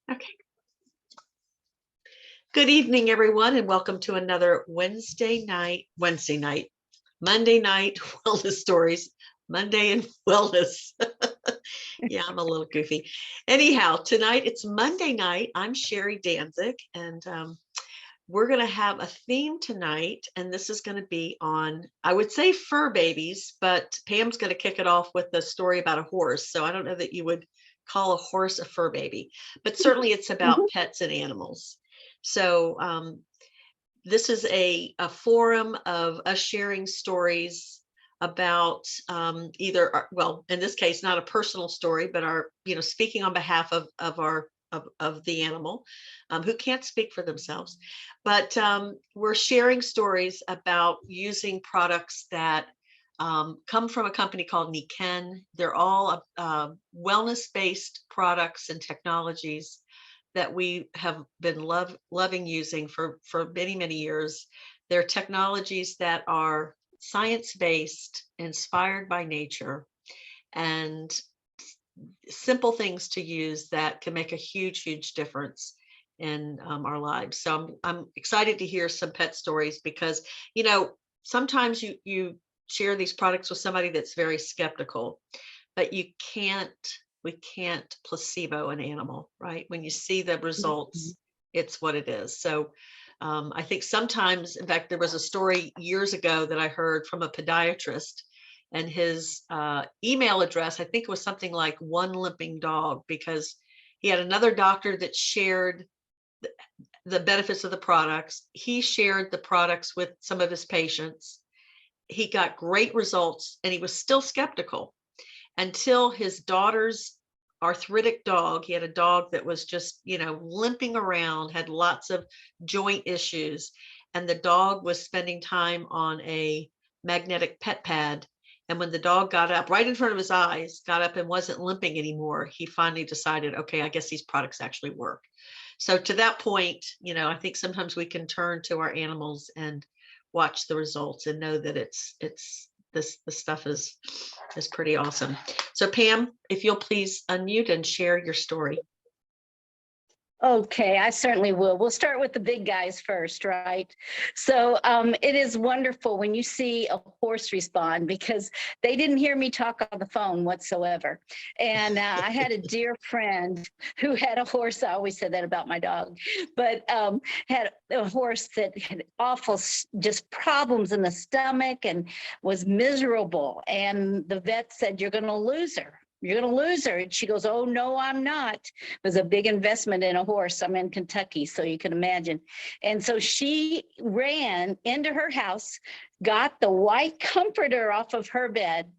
Okay. Good evening, everyone, and welcome to another Monday night wellness stories. Monday and wellness. Yeah, I'm a little goofy. Anyhow, tonight it's Monday night. I'm Sherry Danzig, and we're going to have a theme tonight, and this is going to be on, I would say, fur babies, but Pam's going to kick it off with a story about a horse. So I don't know that you would call a horse a fur baby, but certainly it's about pets and animals. So this is a forum of us sharing stories about either, well, in this case, not a personal story, but our, speaking on behalf of the animal who can't speak for themselves. But we're sharing stories about using products that come from a company called Nikken. They're all wellness-based products and technologies that we have been loving using for many years. They're technologies that are science-based, inspired by nature, and simple things to use that can make a huge difference in our lives. So I'm excited to hear some pet stories because, sometimes you share these products with somebody that's very skeptical, but we can't placebo an animal, right? When you see the results, it's what it is. So I think sometimes, in fact, there was a story years ago that I heard from a podiatrist, and his email address, I think it was something like One Limping Dog, because he had another doctor that shared the benefits of the products. He shared the products with some of his patients. He got great results, and he was still skeptical until his daughter's arthritic dog, he had a dog that was just, limping around, had lots of joint issues, and the dog was spending time on a magnetic pet pad. And when the dog got up right in front of his eyes, got up and wasn't limping anymore, he finally decided, okay, I guess these products actually work. So to that point, I think sometimes we can turn to our animals and watch the results and know that this stuff is pretty awesome. So Pam, if you'll please unmute and share your story. Okay, I certainly will. We'll start with the big guys first, right? So it is wonderful when you see a horse respond, because they didn't hear me talk on the phone whatsoever. And I had a dear friend who had a horse. I always said that about my dog, but had a horse that had awful just problems in the stomach and was miserable. And the vet said, "You're going to lose her. You're going to lose her." And she goes, "Oh, no, I'm not." It was a big investment in a horse. I'm in Kentucky, so you can imagine. And so she ran into her house, got the white comforter off of her bed,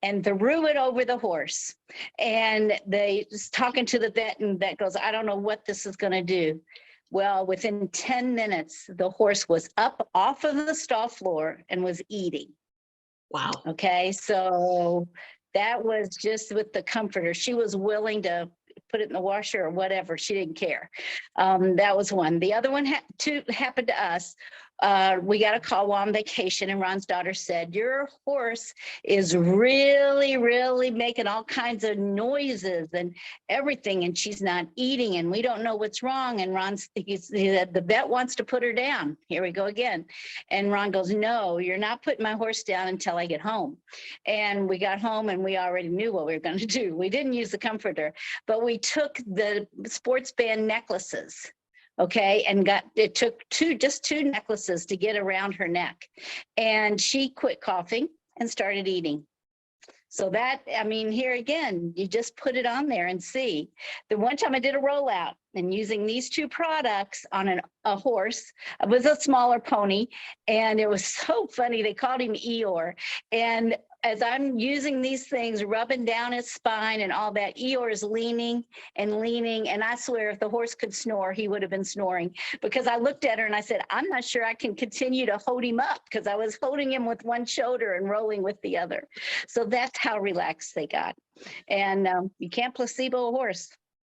and threw it over the horse. And they was talking to the vet, and the vet goes, "I don't know what this is going to do." Well, within 10 minutes, the horse was up off of the stall floor and was eating. Wow. Okay, so that was just with the comforter. She was willing to put it in the washer or whatever. She didn't care. That was one. The other one happened to us. We got a call while on vacation, and Ron's daughter said, "Your horse is really making all kinds of noises and everything, and she's not eating, and we don't know what's wrong." And he said, "The vet wants to put her down." Here we go again. And Ron goes, "No, you're not putting my horse down until I get home." And we got home, and we already knew what we were going to do. We didn't use the comforter, but we took the sports band necklaces. Okay, and it took just two necklaces to get around her neck, and she quit coughing and started eating. So that, I mean, here again, you just put it on there and see. The one time I did a rollout and using these two products on a horse. It was a smaller pony, and it was so funny. They called him Eeyore. And as I'm using these things, rubbing down his spine and all that, Eeyore is leaning and leaning. And I swear, if the horse could snore, he would have been snoring, because I looked at her and I said, "I'm not sure I can continue to hold him up," because I was holding him with one shoulder and rolling with the other. So that's how relaxed they got. And you can't placebo a horse.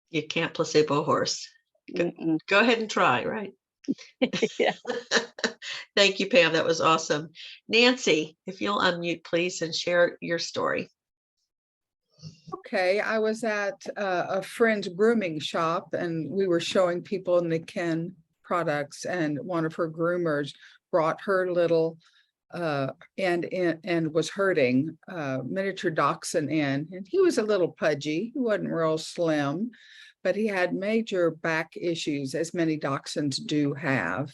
You can't placebo a horse. Go ahead and try, right? Yeah. Thank you, Pam. That was awesome. Nancy, if you'll unmute, please, and share your story. Okay, I was at a friend's grooming shop and we were showing people Nikken products, and one of her groomers brought her little and was herding miniature dachshund in, and he was a little pudgy. He wasn't real slim, but he had major back issues, as many dachshunds do have.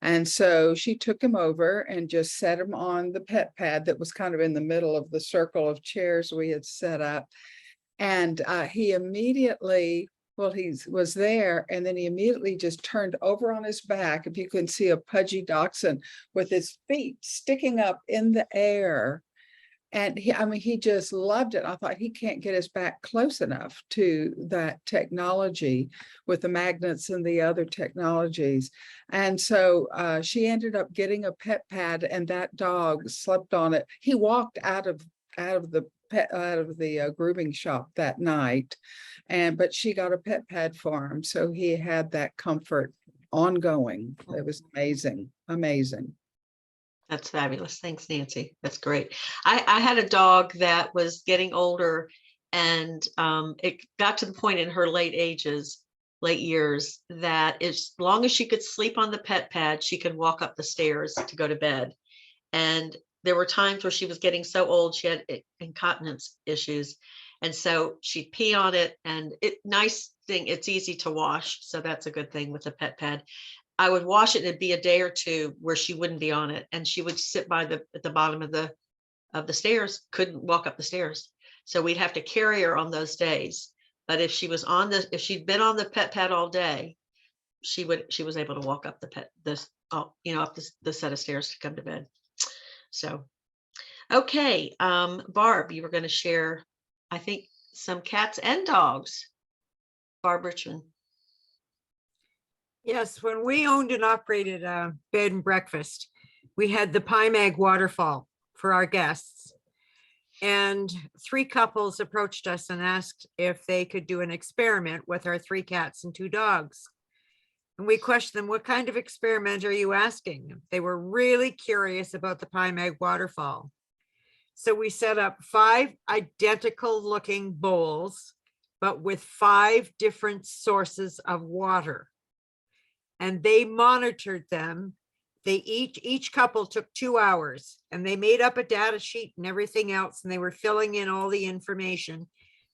And so she took him over and just set him on the pet pad that was kind of in the middle of the circle of chairs we had set up. And he immediately, well, he was there, and then he immediately just turned over on his back. If you can see a pudgy dachshund with his feet sticking up in the air. And he, I mean, he just loved it. I thought, he can't get his back close enough to that technology with the magnets and the other technologies. And so she ended up getting a pet pad, and that dog slept on it. He walked out of the grooming shop that night, but she got a pet pad for him, so he had that comfort ongoing. It was amazing, amazing. That's fabulous. Thanks, Nancy. That's great. I had a dog that was getting older, and it got to the point in her late years, that as long as she could sleep on the pet pad, she could walk up the stairs to go to bed. And there were times where she was getting so old, she had incontinence issues. And so she'd pee on it, and nice thing, it's easy to wash. So that's a good thing with the pet pad. I would wash it, and it'd be a day or two where she wouldn't be on it, and she would sit at the bottom of the stairs, couldn't walk up the stairs. So we'd have to carry her on those days. But if she'd been on the pet pad all day, she was able to walk up up the set of stairs to come to bed. So, okay, Barb, you were going to share, I think, some cats and dogs. Barb Richmond. Yes, when we owned and operated a bed and breakfast, we had the Pie Mag waterfall for our guests. And 3 couples approached us and asked if they could do an experiment with our 3 cats and 2 dogs. And we questioned them, what kind of experiment are you asking? They were really curious about the Pie Mag waterfall. So we set up 5 identical looking bowls, but with 5 different sources of water. And they monitored them. They each couple took 2 hours, and they made up a data sheet and everything else, and they were filling in all the information.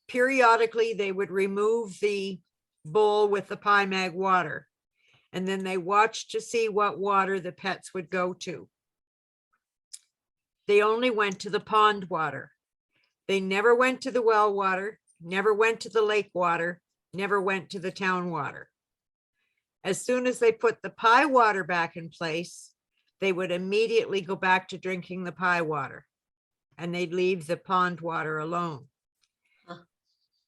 Periodically, they would remove the bowl with the Pie Mag water, and then they watched to see what water the pets would go to. They only went to the pond water. They never went to the well water, never went to the lake water, never went to the town water. As soon as they put the pie water back in place, they would immediately go back to drinking the pie water, and they'd leave the pond water alone. Huh.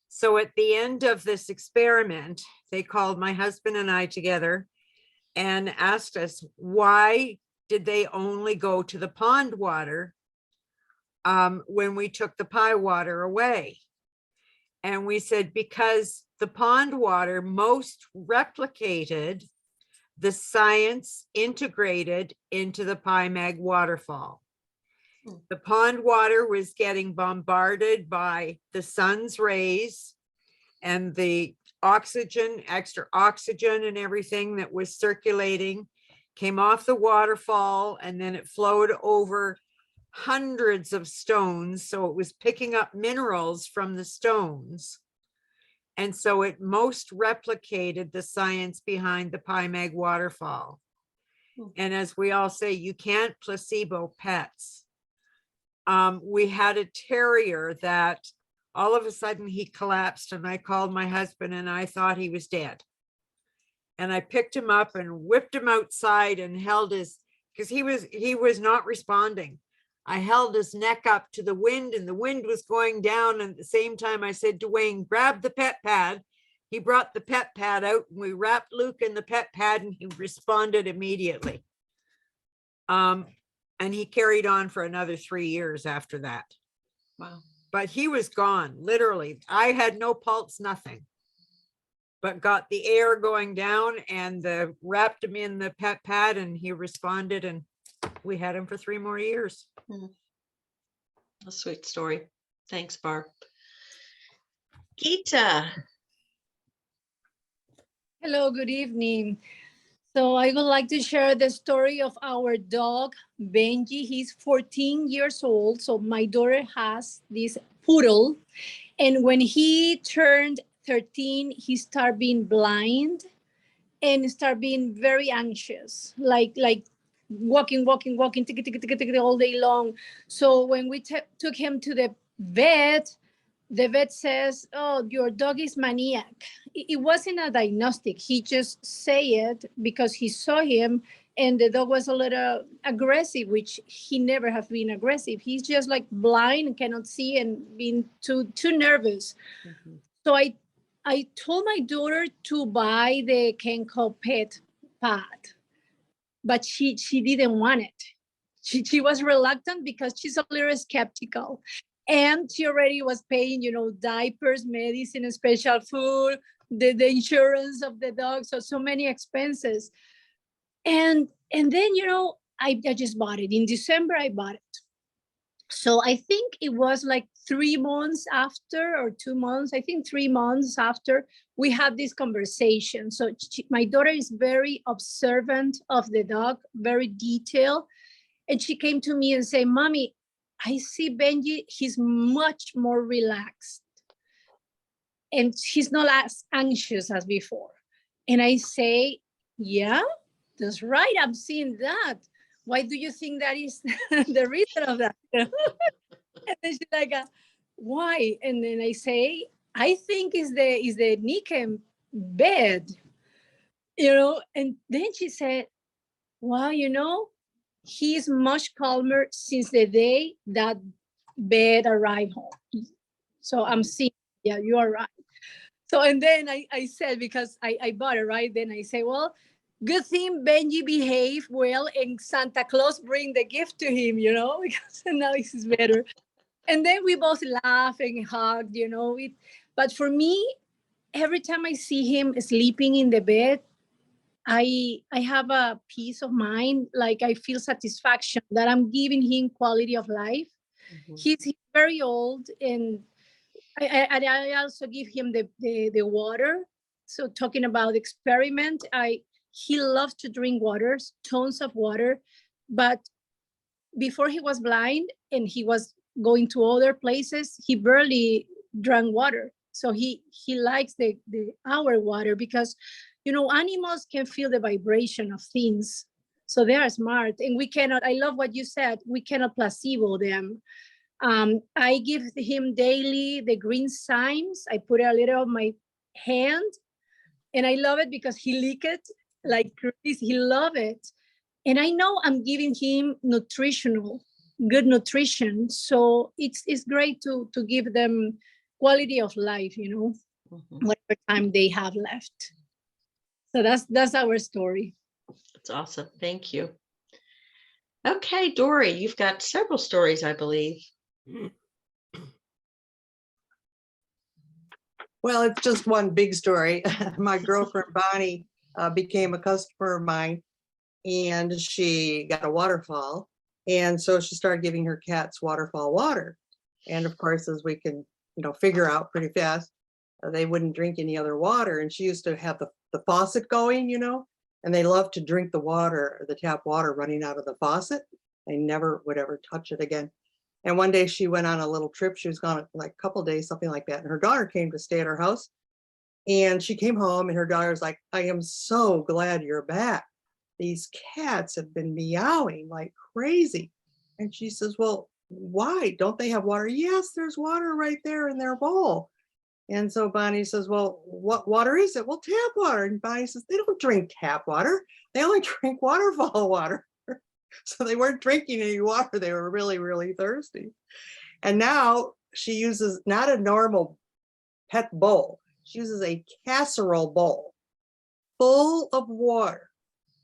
So at the end of this experiment, they called my husband and I together and asked us, why did they only go to the pond water when we took the pie water away? And we said, because the pond water most replicated the science integrated into the Pie Mag waterfall. The pond water was getting bombarded by the sun's rays and the oxygen, extra oxygen and everything that was circulating came off the waterfall, and then it flowed over hundreds of stones. So it was picking up minerals from the stones. And so it most replicated the science behind the Pie Mag waterfall. And as we all say, you can't placebo pets. We had a terrier that all of a sudden he collapsed, and I called my husband and I thought he was dead. And I picked him up and whipped him outside and held his, because he was not responding. I held his neck up to the wind, and the wind was going down. And at the same time, I said to Wayne, grab the pet pad. He brought the pet pad out, and we wrapped Luke in the pet pad, and he responded immediately. And he carried on for another 3 years after that. Wow. But he was gone, literally. I had no pulse, nothing, but got the air going down and wrapped him in the pet pad, and he responded, and we had him for 3 more years. A sweet story. Thanks, Barb. Gita. Hello, good evening. So I would like to share the story of our dog, Benji. He's 14 years old. So my daughter has this poodle. And when he turned 13, he started being blind and started being very anxious, like walking, tick, all day long. So when we took him to the vet says, "Oh, your dog is maniac." It wasn't a diagnostic. He just say it because he saw him, and the dog was a little aggressive, which he never have been aggressive. He's just like blind and cannot see and being too nervous. Mhm. So I told my daughter to buy the Kenko pet pad, but she didn't want it. She was reluctant because she's a little skeptical, and she already was paying, diapers, medicine, special food, the insurance of the dog, so many expenses. And then I just bought it in December. I bought it. So I think it was like 3 months after, or 2 months, I think 3 months after, we had this conversation. So my daughter is very observant of the dog, very detailed. And she came to me and said, "Mommy, I see Benji, he's much more relaxed. And he's not as anxious as before." And I say, "Yeah, that's right. I'm seeing that. Why do you think that is the reason of that?" And then she's like, "Why?" And then I say, "I think is the Nikken bed, And then she said, "Wow, he's much calmer since the day that bed arrived home." So I'm seeing, yeah, you are right. So, and then I said, because I bought it, right? Then I say, "Well, good thing Benji behaved well and Santa Claus bring the gift to him, because now he's better." And then we both laugh and hug, But for me, every time I see him sleeping in the bed, I have a peace of mind. Like I feel satisfaction that I'm giving him quality of life. Mhm. He's very old, and I also give him the water. So talking about experiment, he loves to drink water, tons of water, but before he was blind and he was going to other places, he barely drank water. So he likes the our water because animals can feel the vibration of things. So they are smart, and we cannot, I love what you said, we cannot placebo them. I give him daily the green signs. I put a little on my hand, and I love it because he lick it like crazy. He love it. And I know I'm giving him good nutrition. So it's great to give them quality of life, Mhm. whatever time they have left. So that's our story. That's awesome. Thank you. Okay, Dory, you've got several stories, I believe. Well, it's just one big story. My girlfriend Bonnie became a customer of mine, and she got a waterfall. And so she started giving her cats waterfall water. And of course, as we can, figure out pretty fast, they wouldn't drink any other water. And she used to have the faucet going, and they loved to drink the water, the tap water running out of the faucet. They never would ever touch it again. And one day she went on a little trip. She was gone like a couple of days, something like that. And her daughter came to stay at her house. And she came home and her daughter's like, "I am so glad you're back. These cats have been meowing like crazy." And she says, "Well, why? Don't they have water?" "Yes, there's water right there in their bowl." And so Bonnie says, "Well, what water is it?" "Well, tap water." And Bonnie says, "They don't drink tap water. They only drink waterfall water." So they weren't drinking any water. They were really, really thirsty. And now she uses not a normal pet bowl. She uses a casserole bowl full of water.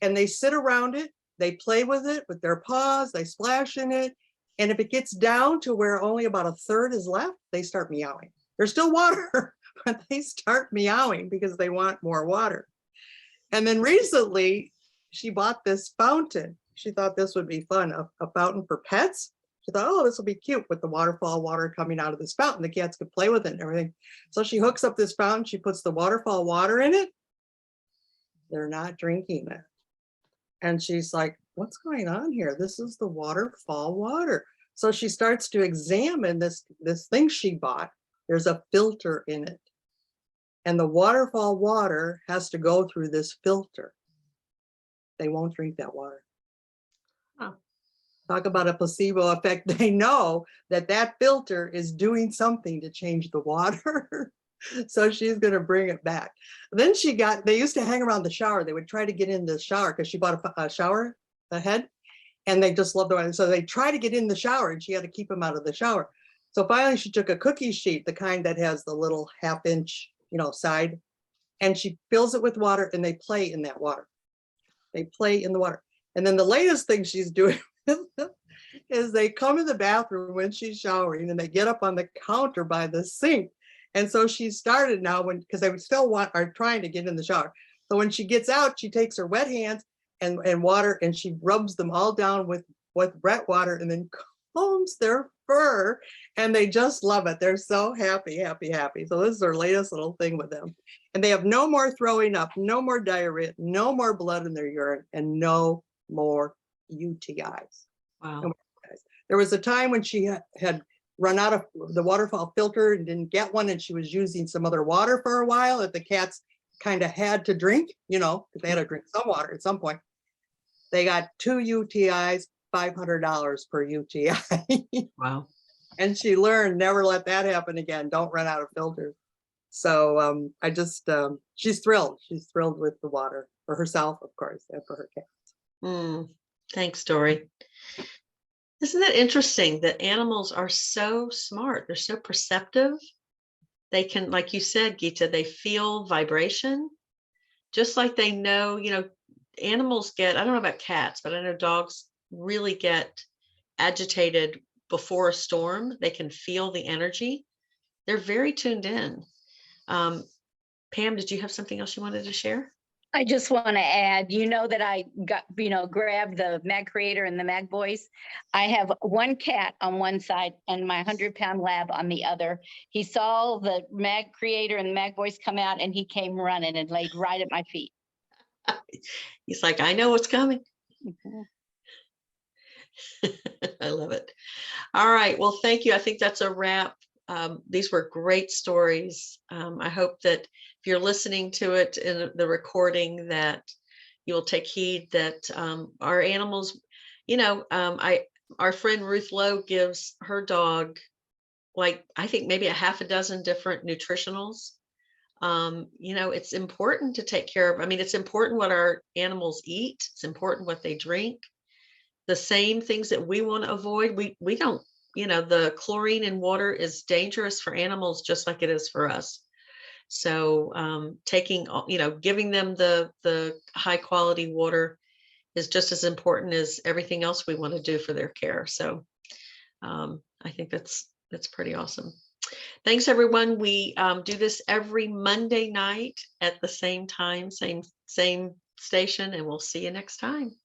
And they sit around it. They play with it with their paws. They splash in it. And if it gets down to where only about a third is left, they start meowing. There's still water, but they start meowing because they want more water. And then recently, she bought this fountain. She thought this would be fun, a fountain for pets. She thought, oh, this will be cute with the waterfall water coming out of this fountain. The cats could play with it and everything. So she hooks up this fountain. She puts the waterfall water in it. They're not drinking it. And she's like, what's going on here? This is the waterfall water. So she starts to examine this thing she bought. There's a filter in it. And the waterfall water has to go through this filter. They won't drink that water. Oh. Talk about a placebo effect. They know that that filter is doing something to change the water. So she's going to bring it back. Then they used to hang around the shower. They would try to get in the shower because she bought a shower head, and they just loved the water. So they try to get in the shower, and she had to keep them out of the shower. So finally she took a cookie sheet, the kind that has the little 1/2 inch, side, and she fills it with water, and they play in that water. They play in the water. And then the latest thing she's doing is they come in the bathroom when she's showering, and they get up on the counter by the sink. And so she started now because they still are trying to get in the shower. So when she gets out, she takes her wet hands and water, and she rubs them all down with wet water, and then combs their fur, and they just love it. They're so happy, happy, happy. So this is their latest little thing with them. And they have no more throwing up, no more diarrhea, no more blood in their urine, and no more UTIs. Wow. There was a time when she had run out of the waterfall filter and didn't get one, and she was using some other water for a while that the cats kind of had to drink, because they had to drink some water at some point. They got 2 UTIs, $500 per UTI. Wow. And she learned, never let that happen again. Don't run out of filters. So she's thrilled. She's thrilled with the water for herself, of course, and for her cats. Thanks, Dory. Isn't it interesting that animals are so smart? They're so perceptive. They can, like you said, Geeta, they feel vibration, just like they know, animals get, I don't know about cats, but I know dogs really get agitated before a storm. They can feel the energy. They're very tuned in. Pam, did you have something else you wanted to share? I just want to add, that I got, grabbed the Mag Creator and the Mag Boys. I have one cat on one side and my 100-pound lab on the other. He saw the Mag Creator and the Mag Boys come out, and he came running and laid right at my feet. He's like, I know what's coming. Mhm. I love it. All right. Well, thank you. I think that's a wrap. These were great stories. I hope that if you're listening to it in the recording, that you will take heed that our animals, our friend Ruth Lowe gives her dog, I think maybe a 6 different nutritionals. It's important to take care of. I mean, it's important what our animals eat. It's important what they drink. The same things that we want to avoid, we don't. The chlorine in water is dangerous for animals just like it is for us. So giving them the high quality water is just as important as everything else we want to do for their care. So I think that's pretty awesome. Thanks, everyone. We do this every Monday night at the same time, same station, and we'll see you next time.